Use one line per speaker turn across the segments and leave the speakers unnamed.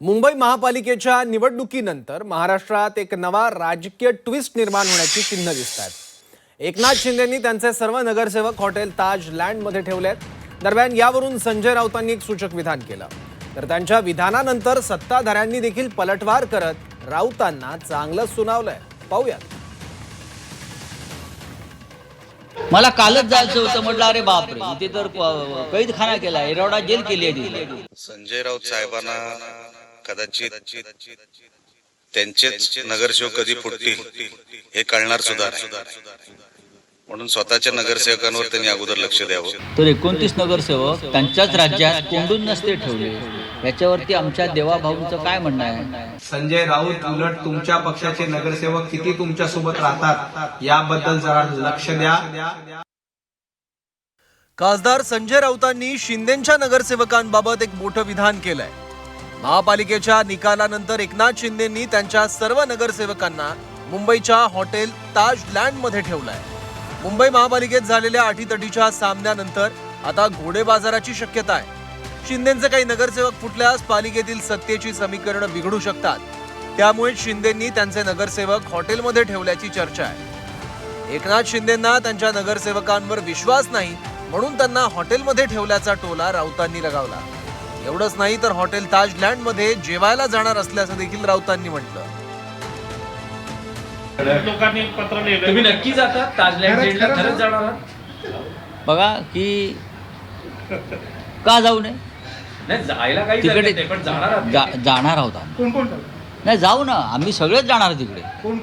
मुंबई महापालिकेच्या निवडणुकीनंतर महाराष्ट्रात एक नवा राजकीय ट्विस्ट निर्माण होण्याची चिन्ह दिसतात। एकनाथ शिंदेंनी त्यांचे सर्व नगरसेवक हॉटेल ताज लँडमध्ये ठेवलेत। दरम्यान यावरून संजय राऊतांनी एक सूचक विधान केलं, तर त्यांच्या विधानानंतर सत्ताधाऱ्यांनी देखील पलटवार करत राऊतांना चांगलं सुनावलंय। पाहूयात।
मला कालच जायचं होतं, म्हटलं अरे बापरे, इथे तर कैदखाना केला, एरवडा जेल केली आहे।
संजय राऊत साहेबांना कदाचित त्यांचेच नगरसेवक कधी फुटतील हे कळणार सुद्धा नाही, म्हणून स्वतःच्या नगरसेवकांवर त्यांनी अगोदर लक्ष द्यावं।
तर 29 नगरसेवक त्यांच्याच राज्यात कोंडून नसते ठेवले, याच्यावरती आमच्या देवाभाऊंचं काय म्हणणं आहे?
संजय राऊत उलट तुमच्या पक्षाचे नगरसेवक किती तुमच्या सोबत राहतात याबद्दल जरा लक्ष द्या।
खासदार संजय राऊतांनी शिंदेंच्या नगरसेवकांबाबत एक मोठं विधान केलंय। महापालिकेच्या निकालानंतर एकनाथ शिंदेंनी त्यांच्या सर्व नगरसेवकांना मुंबईच्या हॉटेल ताज लँडमध्ये ठेवलंय। मुंबई महापालिकेत झालेल्या अटीतटीच्या सामन्यानंतर आता घोडेबाजाराची शक्यता आहे। शिंदेंचे काही नगरसेवक फुटल्यास पालिकेतील सत्तेची समीकरणं बिघडू शकतात, त्यामुळे शिंदेंनी त्यांचे नगरसेवक हॉटेलमध्ये ठेवल्याची चर्चा आहे। एकनाथ शिंदेंना त्यांच्या नगरसेवकांवर विश्वास नाही, म्हणून त्यांना हॉटेलमध्ये ठेवल्याचा टोला राऊतांनी लगावला। एवढंच नाही तर हॉटेल ताज लँडमध्ये जेवायला जाणार असल्याचं देखील राऊतांनी म्हटलं।
लोकांनी एक पत्र लिहिलं,
तुम्ही नक्की जाता ताजलँड खरंच जाणार आहात?
बघा की का जाऊ नये,
नाही जायला काही
तिकडे
हरकत नाही, पण जाणार आहात?
जाणार आहोत आम्ही।
कोण कोण
नाही जाऊ ना, आम्ही सगळेच जाणार तिकडे।
कोण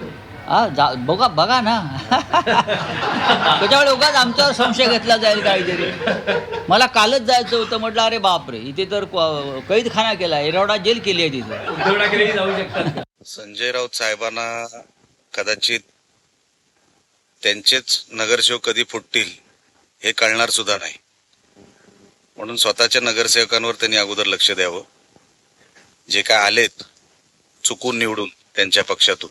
बघा बघा ना त्याच्यामुळे उगाच आमच्यावर संशय घेतला जाईल काहीतरी। मला कालच जायचं होतं, म्हटलं अरे बापरे, इथे तर कैदखाना केला, एरवडा जेल केली आहे तिथे।
उद्धव ठाकरेही जाऊ शकतात।
संजय राऊत साहेबांना कदाचित त्यांचेच नगरसेवक कधी फुटतील हे कळणार सुद्धा नाही, म्हणून स्वतःच्या नगरसेवकांवर त्यांनी अगोदर लक्ष द्यावं। जे काय आलेत चुकून निवडून त्यांच्या पक्षातून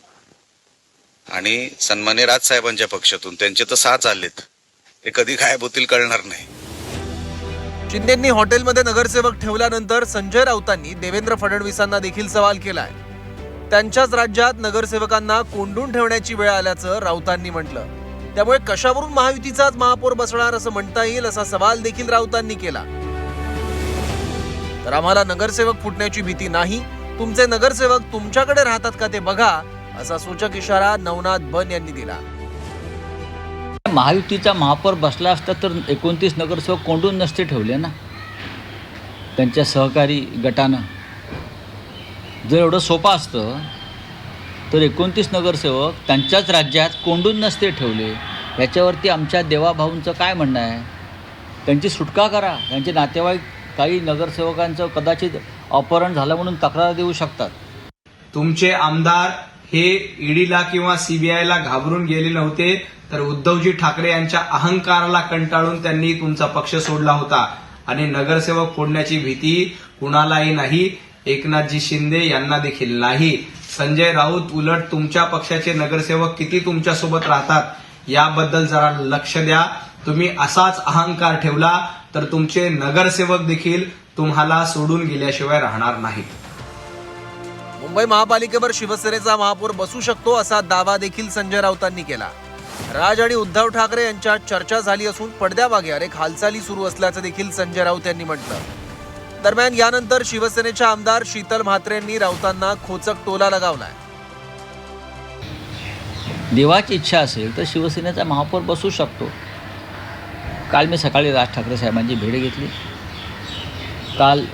आणि सन्मान्य राजसाहेबांच्या पक्षातून, त्यांचे तर 6 चाललेत, ते कधी गायब होतील कळणार नाही।
शिंदेंनी हॉटेलमध्ये नगरसेवक ठेवल्यानंतर संजय राऊतांनी देवेंद्र फडणवीसांना देखील सवाल केलाय। त्यांच्याच राज्यात नगरसेवकांना कोंडून ठेवण्याची वेळ आल्याचं राऊतांनी म्हटलं, त्यामुळे कशावरून महायुतीचाच महापौर बसणार असं म्हणता येईल, असा सवाल देखील राऊतांनी केला। तर आम्हाला नगरसेवक फुटण्याची भीती नाही, तुमचे नगरसेवक तुमच्याकडे राहतात का ते बघा, असा सूचक इशारा नवनाथ बन यांनी दिला।
महायुतीचा महापौर बसला असता तर 29 नगरसेवक कोंडून नसते ठेवले ना त्यांच्या सहकारी गटानं। जर एवढं सोपं असतं तर 29 नगरसेवक त्यांच्याच राज्यात कोंडून नसते ठेवले, याच्यावरती आमच्या देवाभाऊंचं काय म्हणणं आहे? त्यांची सुटका करा। त्यांचे नातेवाईक काही नगरसेवकांचं कदाचित अपहरण झालं म्हणून तक्रार देऊ शकतात।
तुमचे आमदार हे ईडीला किंवा सीबीआयला घाबरून गेले नव्हते, तर उद्धवजी ठाकरे यांच्या अहंकाराला कंटाळून त्यांनी तुमचा पक्ष सोडला होता आणि नगरसेवक फोडण्याची भीती कुणालाही नाही, एकनाथजी शिंदे यांना देखील नाही। संजय राऊत उलट तुमच्या पक्षाचे नगरसेवक किती तुमच्या सोबत राहतात याबद्दल जरा लक्ष द्या। तुम्ही असाच अहंकार ठेवला तर तुमचे नगरसेवक देखील तुम्हाला सोडून गेल्याशिवाय राहणार नाहीत।
मुंबई महापालिकेवर शिवसेनेचा महापौर बसू शकतो असा दावा देखील संजय राऊतांनी केला। राज आणि उद्धव ठाकरे यांच्यात चर्चा झाली असून पडद्यामागे अनेक हालचाली सुरू असल्याचं देखील संजय राऊत यांनी म्हटलं। दरम्यान यानंतर शिवसेनेच्या आमदार शीतल म्हात्रे यांनी राऊतांना खोचक टोला लगावलाय।
देवाची इच्छा असेल तर शिवसेनेचा महापौर बसू शकतो। काल मी सकाळी राज ठाकरे साहेबांची भेट घेतली। काल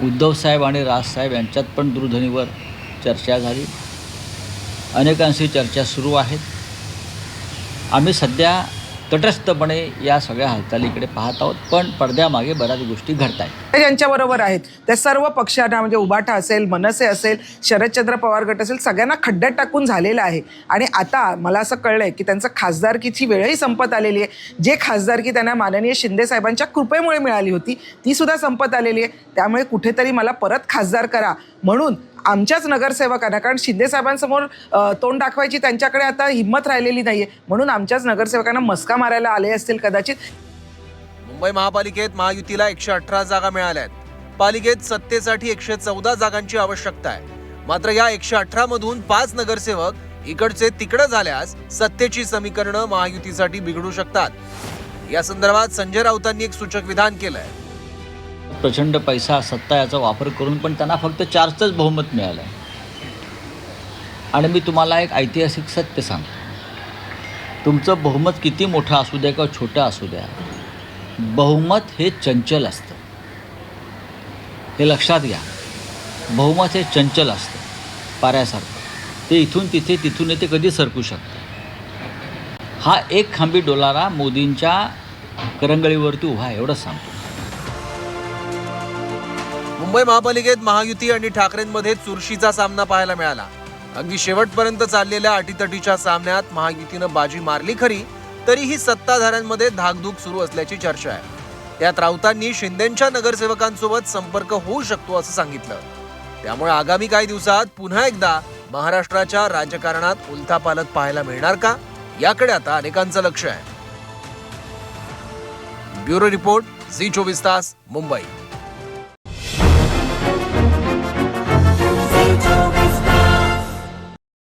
उद्धव साहेब आणि राजसाहेब यांच्यात पण दूरध्वनीवर चर्चा झाली। अनेकांशी चर्चा सुरू आहेत। आम्ही सध्या तटस्थपणे या सगळ्या हालचालीकडे पाहत आहोत, पण पडद्यामागे बऱ्याच गोष्टी घडत आहेत।
ज्यांच्याबरोबर आहेत त्या सर्व पक्षांना, म्हणजे उबाटा असेल, मनसे असेल, शरदचंद्र पवार गट असेल, सगळ्यांना खड्ड्यात टाकून झालेलं आहे। आणि आता मला असं कळलंय की त्यांचं खासदारकीची वेळही संपत आलेली आहे। जे खासदारकी त्यांना माननीय शिंदे साहेबांच्या कृपेमुळे मिळाली होती ती सुद्धा संपत आलेली आहे। त्यामुळे कुठेतरी मला परत खासदार करा म्हणून आमच्याच नगरसेवकांना, कारण शिंदे साहेबांसमोर तोंड दाखवायची त्यांच्याकडे आता हिंमत राहिलेली नाहीये, म्हणून आमच्याच नगरसेवकांना मस्का मारायला आले असतील कदाचित।
मुंबई महापालिकेत महायुतीला 118 जागा मिळाल्या आहेत। पालिकेत सत्तेसाठी 114 जागांची आवश्यकता आहे. मात्र या 118 मधून 5 नगरसेवक इकडचे तिकडे झाल्यास सत्तेची समीकरणं महायुतीसाठी बिघडू शकतात. या संदर्भात संजय राऊतांनी एक सूचक विधान केलंय.
प्रचंड पैसा सत्ता याचा वापर करून पण त्यांना फक्त 4च बहुमत मिळालं आहे. आणि मी तुम्हाला एक ऐतिहासिक सत्य सांगतो, तुमचं बहुमत किती मोठं असू द्या किंवा छोटं असू द्या, बहुमत हे चंचल असतं. हे लक्षात घ्या. बहुमत हे चंचल असतं, पाऱ्यासारखं. ते इथून तिथे तिथून इथे कधी सरकू शकतं. हा एक खांबी डोलारा मोदींच्या करंगळीवरती उभा आहे, एवढंच सांगतो.
मुंबई महापालिकेत महायुती आणि ठाकरेंमध्ये चुरशीचा सामना पाहायला मिळाला. अगदी शेवटपर्यंत चाललेल्या अटीतटीच्या सामन्यात महायुतीनं बाजी मारली खरी, तरीही सत्ताधाऱ्यांमध्ये धाकधूक सुरू असल्याची चर्चा आहे. त्यात राऊतांनी शिंदेंच्या नगरसेवकांसोबत संपर्क होऊ शकतो असं सांगितलं. त्यामुळे आगामी काही दिवसात पुन्हा एकदा महाराष्ट्राच्या राजकारणात उलथापालथ पाहायला मिळणार का, याकडे आता अनेकांचं लक्ष आहे. ब्युरो रिपोर्ट, झी 24 तास, मुंबई.